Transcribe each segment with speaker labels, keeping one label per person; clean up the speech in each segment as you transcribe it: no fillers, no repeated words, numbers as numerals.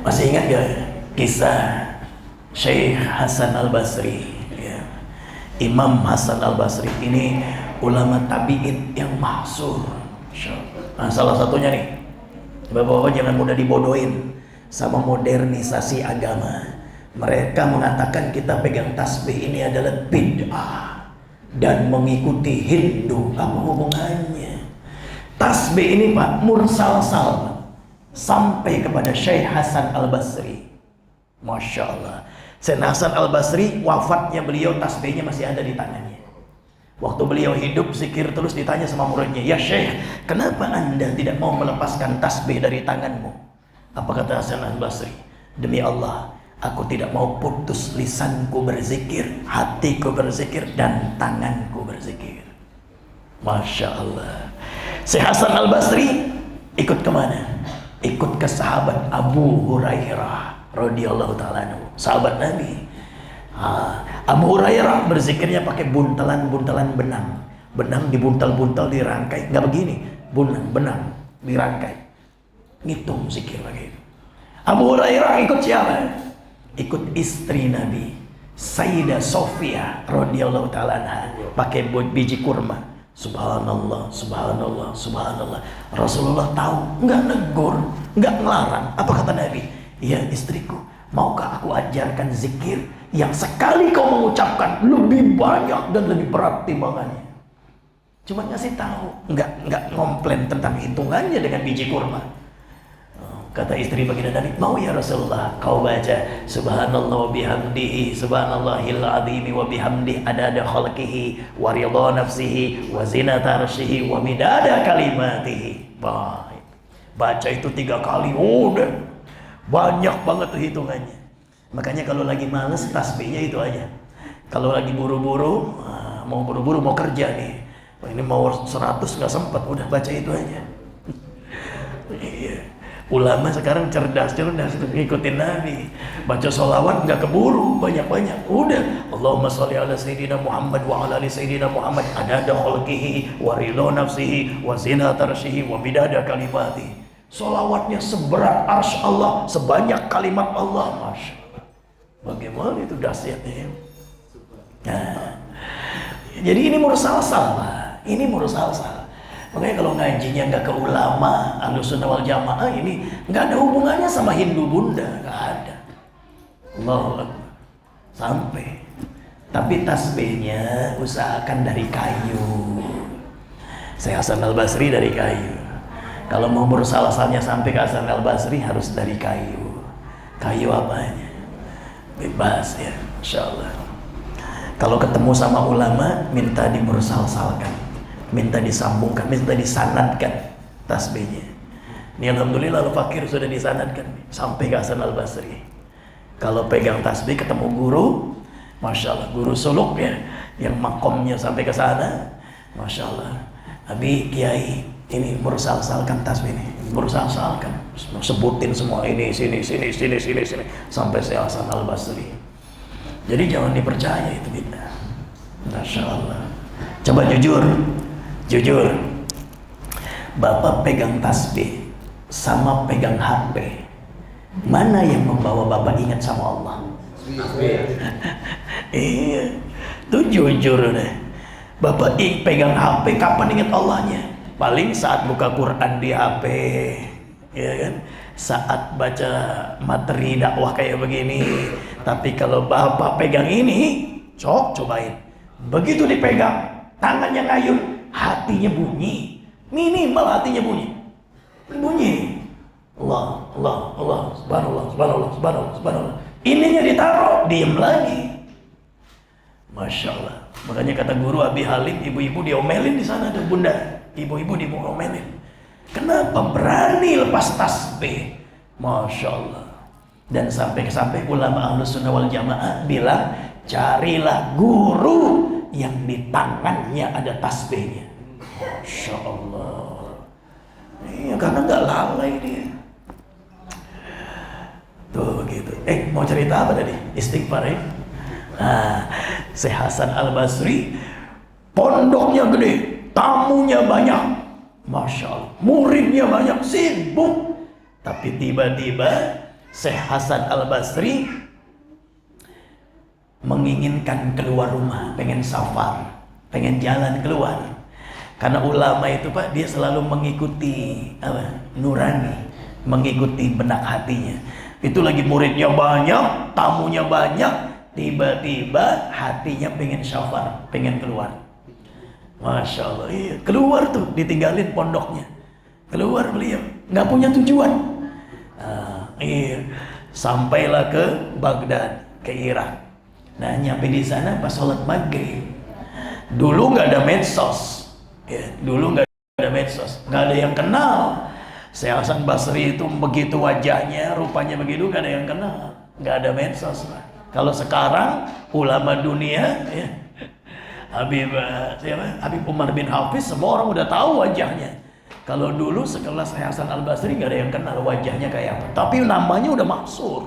Speaker 1: Masih ingat gak kisah Syekh Hasan Al-Basri ya. Imam Hasan Al-Basri ini ulama tabi'in yang mahsur. Nah, salah satunya nih, bapak-bapak jangan mudah dibodohin sama modernisasi agama. Mereka mengatakan kita pegang tasbih ini adalah bid'ah dan mengikuti Hindu. Apa hubungannya? Tasbih ini Pak mursalsal sampai kepada Syekh Hasan Al-Basri. Masya Allah. Syekh Hasan Al-Basri wafatnya beliau tasbihnya masih ada di tangannya. Waktu beliau hidup zikir terus, ditanya sama muridnya, ya Syekh, kenapa anda tidak mau melepaskan tasbih dari tanganmu? Apa kata Hasan Al-Basri? Demi Allah, aku tidak mau putus lisanku berzikir, hatiku berzikir, dan tanganku berzikir. Masya Allah. Syekh Hasan Al-Basri ikut kemana? Ikut ke sahabat Abu Hurairah radhiyallahu ta'ala anhu, sahabat Nabi. Abu Hurairah berzikirnya pakai buntalan-buntalan benang. Benang dibuntal-buntal, dirangkai, nggak begini, benang dirangkai. Ngitung zikir lagi. Abu Hurairah ikut siapa? Ikut istri Nabi, Sayyidah Sofia radhiyallahu ta'ala anha, pakai biji kurma. Subhanallah, subhanallah, subhanallah. Rasulullah tahu, nggak negur, nggak ngelarang. Apa kata Nabi? Ya istriku, maukah aku ajarkan zikir yang sekali kau mengucapkan lebih banyak dan lebih berat timbangannya? Cuma ngasih tahu, nggak ngomplain tentang hitungannya dengan biji kurma. Kata istri baginda Nabi, mau ya Rasulullah kau baca subhanallah wa bihamdihi subhanallahil azimi wa bihamdihi adada khalqihi wa ridha nafsihi wa zinata arsyihi wa midada kalimatihi. Baca itu 3 kali, udah banyak banget tuh hitungannya. Makanya kalau lagi males tasbihnya itu aja. Kalau lagi buru-buru, mau kerja nih, ini mau 100 nggak sempat, udah baca itu aja. Iya. Ulama sekarang cerdas ngikutin Nabi. Baca sholawat nggak keburu, banyak-banyak. Udah, Allahumma sholli ala sayyidina Muhammad wa ala ali sayyidina Muhammad adada khalqihi wa ridha nafsihi wa zinata arsyihi wa midada kalimatihi. Sholawatnya seberat arsy Allah, sebanyak kalimat Allah. Masya Allah. Bagaimana itu dahsyatnya? Nah, jadi ini mursalsal, Pak. Ini mursalsal. Makanya kalau ngajinya nggak ke ulama Ahlussunnah wal Jamaah, ini nggak ada hubungannya sama Hindu Bunda, nggak ada. Allahu Akbar. Sampai. Tapi tasbihnya usahakan dari kayu. Saya Hasan Al-Basri dari kayu. Kalau mau mursalsalnya sampai ke Hasan Al-Basri harus dari kayu. Kayu apanya? Bebas ya, Insya Allah. Kalau ketemu sama ulama, minta dimursalsalkan, minta disambungkan, minta disanadkan tasbihnya. Ini alhamdulillah Al-Fakir sudah disanadkan sampai ke Hasan Al-Basri. Kalau pegang tasbih ketemu guru, Masya Allah, guru suluk ya, yang makomnya sampai ke sana, Masya Allah. Abi Kiai, ini mursalsalkan tasbih ini, mursalsalkan, sebutin semua ini, sini, sampai saya Hasan Al-Basri. Jadi jangan dipercaya itu bid'ah. Masya Allah. Coba jujur, Bapak pegang tasbih sama pegang HP, mana yang membawa Bapak ingat sama Allah? Iya, itu jujur deh. Bapak pegang HP, kapan ingat Allahnya? Paling saat buka Quran di HP, ya kan? Saat baca materi dakwah kayak begini. Tapi kalau Bapak pegang ini, cobain. Begitu dipegang, tangannya ngayun, hatinya bunyi. Minimal hatinya bunyi. Allah, subhanallah. Ininya ditaruh, diem lagi. Masya Allah. Makanya kata guru Abi Halim, ibu-ibu diomelin di sana tuh bunda. Ibu-ibu diomelin. Kenapa berani lepas tasbih? Masya Allah. Dan sampai ulama Ahlussunnah wal Jamaah bilang, carilah guru yang di tangannya ada tasbihnya. Masya Allah. Iya, karena nggak lalai dia. Tuh begitu. Mau cerita apa tadi? Istighfar ya. Nah, Syekh Hasan Al-Basri pondoknya gede, tamunya banyak, Masya Allah, muridnya banyak, sibuk. Tapi tiba-tiba Syekh Hasan Al-Basri menginginkan keluar rumah, pengen safar, pengen jalan keluar. Karena ulama itu Pak, dia selalu mengikuti nurani, mengikuti benak hatinya. Itu lagi muridnya banyak, tamunya banyak, tiba-tiba hatinya pengen safar, pengen keluar. Masya Allah, iya, keluar tuh, ditinggalin pondoknya, keluar beliau, nggak punya tujuan. Iya, sampailah ke Baghdad, ke Irak. Nah, nyampe di sana pas sholat maghrib. Dulu nggak ada medsos, ya, dulu nggak ada medsos, nggak ada yang kenal. Syekh Hasan Basri itu begitu wajahnya, rupanya begitu, nggak ada yang kenal, nggak ada medsos. Kalau sekarang ulama dunia, ya, Habib Umar bin Hafiz, semua orang udah tahu wajahnya. Kalau dulu sekelas Hasan Al-Basri nggak ada yang kenal wajahnya kayak apa, tapi namanya udah masyhur.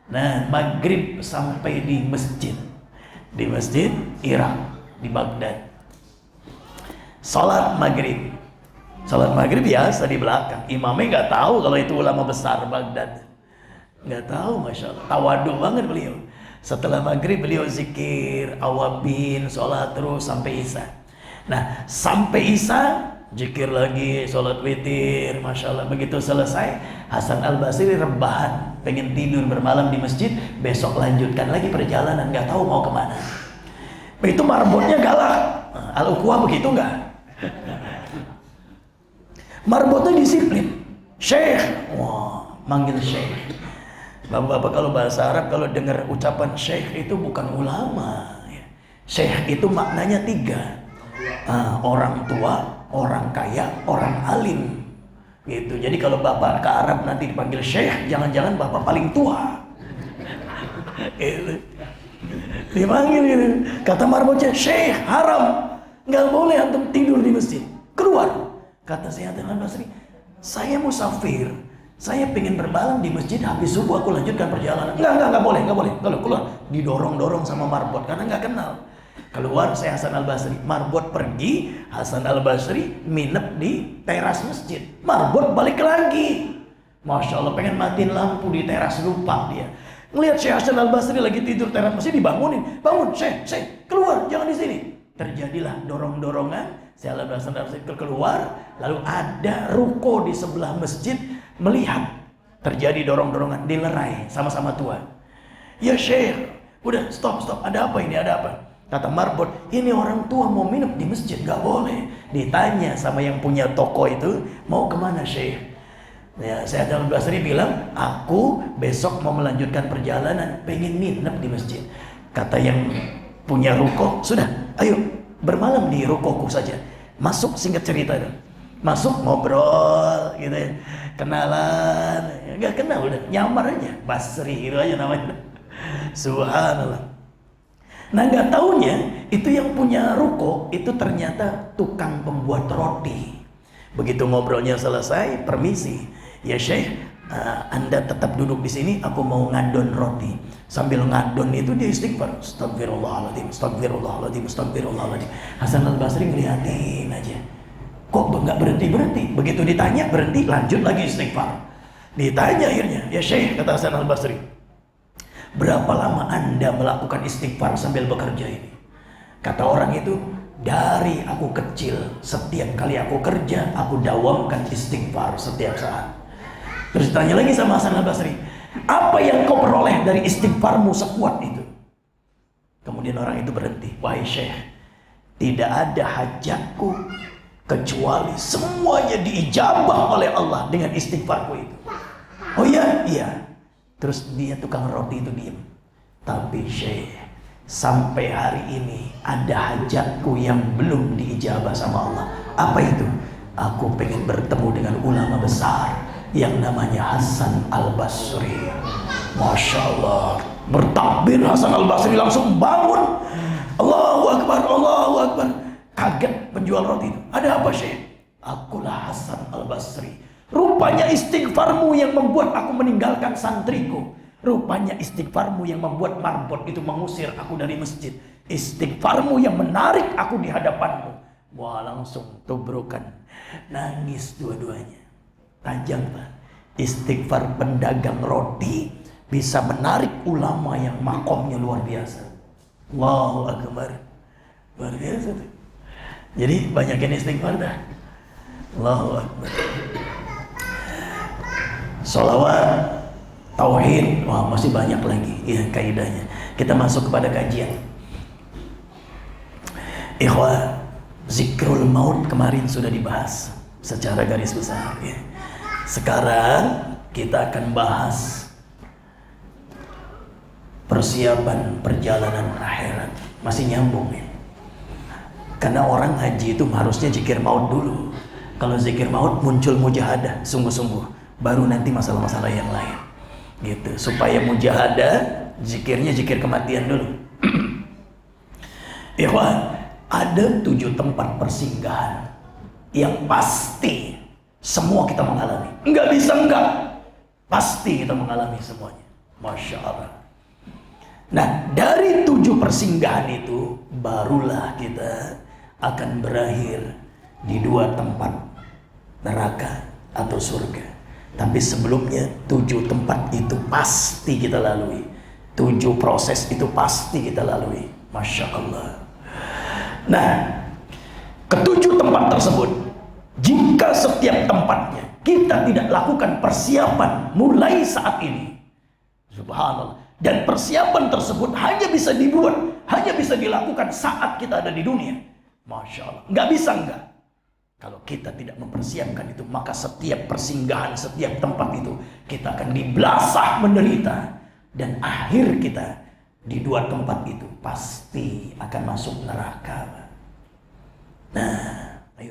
Speaker 1: Nah, maghrib sampai di masjid Irak di Baghdad. Salat maghrib biasa di belakang. Imamnya nggak tahu kalau itu ulama besar Baghdad, nggak tahu, masya Allah, tawadu banget beliau. Setelah maghrib beliau zikir, awabin, sholat terus sampai isya. Nah, sampai isya zikir lagi, sholat witir, masya Allah. Begitu selesai, Hasan Al-Basri rebahan, pengen tidur bermalam di masjid, besok lanjutkan lagi perjalanan, nggak tahu mau kemana. Itu marbotnya galak. Al-Ukhwah begitu nggak? Marbotnya disiplin. Syekh, wah, manggil syekh. Bapak-bapak kalau bahasa Arab, kalau dengar ucapan syekh itu bukan ulama. Syekh itu maknanya 3. Orang tua, orang kaya, orang alim. Gitu. Jadi kalau bapak ke Arab nanti dipanggil syekh, jangan-jangan bapak paling tua. Gitu. Dipanggil gitu. Kata marbotnya, syekh haram, nggak boleh antum tidur di masjid. Keluar. Kata Syekh Hasan Al-Basri, saya musafir, saya pengen bermalam di masjid, habis subuh aku lanjutkan perjalanan. Enggak boleh. Kalau keluar, didorong-dorong sama marbot karena nggak kenal. Keluar Syekh Hasan Al-Basri, marbot pergi, Hasan Al-Basri minep di teras masjid. Marbot balik lagi. Masya Allah, pengen matiin lampu di teras, lupa dia. Ngelihat Syekh Hasan Al-Basri lagi tidur teras masjid, dibangunin. Bangun, Syekh, keluar, jangan di sini. Terjadilah dorong-dorongan. Syekh Hasan Al-Basri keluar, lalu ada ruko di sebelah masjid, melihat terjadi dorong-dorongan, dilerai sama-sama tua. Ya Syekh, udah stop, ada apa ini, ada apa? Kata marbot, ini orang tua mau minum di masjid, gak boleh. Ditanya sama yang punya toko itu, mau kemana Syekh? Ya, Syekh Hasan Al-Basri bilang, aku besok mau melanjutkan perjalanan, pengen minum di masjid. Kata yang punya ruko, sudah, ayo bermalam di rukoku saja. Masuk, singkat cerita itu. Masuk, ngobrol gitu ya, kenalan, gak kenal, udah nyamar aja, Basri itu aja namanya. Subhanallah. Nah, gak taunya itu yang punya ruko itu ternyata tukang pembuat roti. Begitu ngobrolnya selesai, permisi, ya Syekh, Anda tetap duduk di sini, aku mau ngadon roti. Sambil ngadon itu dia istighfar, astagfirullahaladzim. Hasan Al-Basri ngeliatin aja, kok nggak berhenti. Begitu ditanya berhenti, lanjut lagi istighfar. Ditanya akhirnya, ya Syekh, kata Hasan Al-Basri, berapa lama Anda melakukan istighfar sambil bekerja ini? Kata orang itu, dari aku kecil, setiap kali aku kerja, aku dawamkan istighfar setiap saat. Terus ditanya lagi sama Hasan Al-Basri, apa yang kau peroleh dari istighfarmu sekuat itu? Kemudian orang itu berhenti, wahai Syekh, tidak ada hajatku kecuali semuanya diijabah oleh Allah dengan istighfarku itu. Oh iya. Terus dia tukang roti itu diam. Tapi Syekh, sampai hari ini ada hajatku yang belum diijabah sama Allah. Apa itu? Aku pengen bertemu dengan ulama besar yang namanya Hasan Al-Basri. Masya Allah, bertakbir Hasan Al-Basri langsung bangun. Allahu Akbar. Kaget penjual roti itu. Ada apa Syekh? Akulah Hasan Al-Basri. Rupanya istighfarmu yang membuat aku meninggalkan santriku. Rupanya istighfarmu yang membuat marbot itu mengusir aku dari masjid. Istighfarmu yang menarik aku di hadapanmu. Wah, langsung tubrukan. Nangis dua-duanya. Tajam Pak. Istighfar pedagang roti bisa menarik ulama yang makomnya luar biasa. Allahu Akbar. Luar biasa tuh. Jadi banyakin istighfar dah. Allahu Akbar. Sholawat, tauhid, wah masih banyak lagi ya kaidahnya. Kita masuk kepada kajian. Ikhwah, zikrul maut kemarin sudah dibahas secara garis besar ya. Sekarang kita akan bahas persiapan perjalanan akhirat. Masih nyambung ya. Karena orang haji itu harusnya zikir maut dulu. Kalau zikir maut muncul mujahadah sungguh-sungguh, baru nanti masalah-masalah yang lain gitu. Supaya mujahadah, zikirnya zikir kematian dulu. Ikhwan, ada 7 tempat persinggahan yang pasti semua kita mengalami. Enggak bisa enggak, pasti kita mengalami semuanya. Masya Allah. Nah, dari 7 persinggahan itu barulah kita akan berakhir di 2 tempat, neraka atau surga. Tapi sebelumnya 7 tempat itu pasti kita lalui. 7 proses itu pasti kita lalui. Masya Allah. Nah, ke-7 tempat tersebut, jika setiap tempatnya kita tidak lakukan persiapan mulai saat ini, subhanallah, dan persiapan tersebut hanya bisa dibuat, hanya bisa dilakukan saat kita ada di dunia, Masya Allah, nggak bisa enggak. Kalau kita tidak mempersiapkan itu, maka setiap persinggahan, setiap tempat itu, kita akan dibelasah menderita. Dan akhir kita di 2 tempat itu pasti akan masuk neraka. Nah,